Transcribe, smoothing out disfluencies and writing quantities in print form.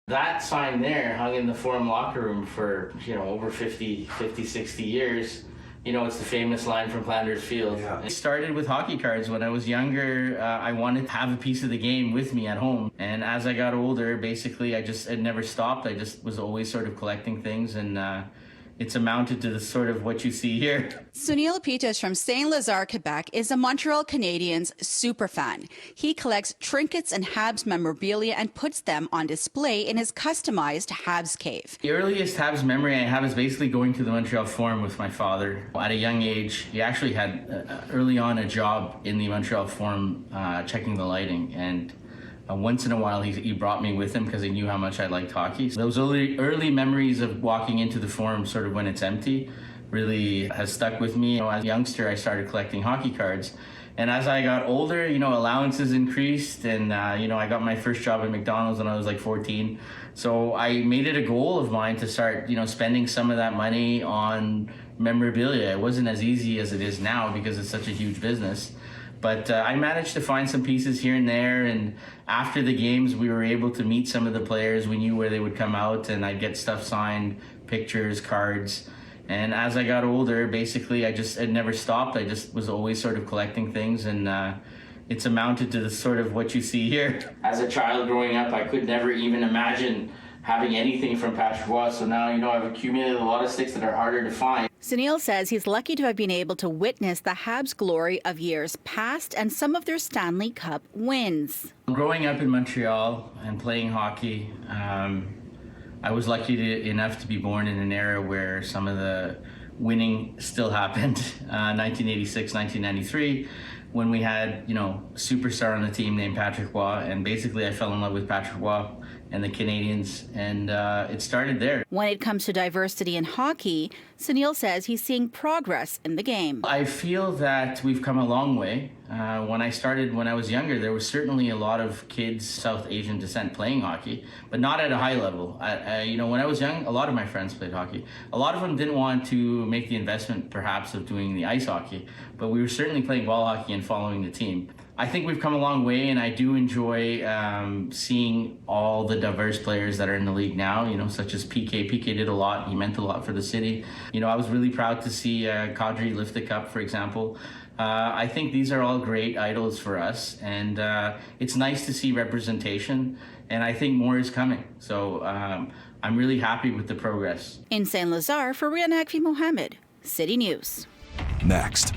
That sign there hung in the Forum locker room for, over 50, 60 years. It's the famous line from Flanders Field. Yeah. I started with hockey cards. When I was younger, I wanted to have a piece of the game with me at home. And as I got older, basically, it never stopped. I just was always sort of collecting things, and it's amounted to the sort of what you see here. Sunil Peetush from Saint-Lazare, Quebec is a Montreal Canadiens superfan. He collects trinkets and Habs memorabilia and puts them on display in his customized HabsCave. The earliest Habs memory I have is basically going to the Montreal Forum with my father. At a young age, he actually had early on a job in the Montreal Forum checking the lighting, and once in a while, he brought me with him because he knew how much I liked hockey. So those early memories of walking into the Forum sort of when it's empty really has stuck with me. As a youngster, I started collecting hockey cards. And as I got older, allowances increased, and, I got my first job at McDonald's when I was like 14. So I made it a goal of mine to start, spending some of that money on memorabilia. It wasn't as easy as it is now because it's such a huge business. But I managed to find some pieces here and there, and after the games, we were able to meet some of the players. We knew where they would come out, and I'd get stuff signed, pictures, cards. And as I got older, basically, it never stopped. I just was always sort of collecting things, and it's amounted to the sort of what you see here. As a child growing up, I could never even imagine having anything from Patrick Roy, so now, I've accumulated a lot of sticks that are harder to find. Sunil says he's lucky to have been able to witness the Habs' glory of years past and some of their Stanley Cup wins. Growing up in Montreal and playing hockey, I was lucky enough to be born in an era where some of the winning still happened. 1986, 1993, when we had, a superstar on the team named Patrick Roy, and basically I fell in love with Patrick Roy and the Canadiens, and it started there. When it comes to diversity in hockey, Sunil says he's seeing progress in the game. I feel that we've come a long way. When I started when I was younger, there was certainly a lot of kids South Asian descent playing hockey, but not at a high level. When I was young, a lot of my friends played hockey. A lot of them didn't want to make the investment, perhaps, of doing the ice hockey, but we were certainly playing ball hockey and following the team. I think we've come a long way, and I do enjoy seeing all the diverse players that are in the league now, such as PK. PK did a lot. He meant a lot for the city. I was really proud to see Kadri lift the cup, for example. I think these are all great idols for us, and it's nice to see representation, and I think more is coming. So I'm really happy with the progress. In Saint-Lazare, Fariha Naqvi-Mohamed, City News. Next.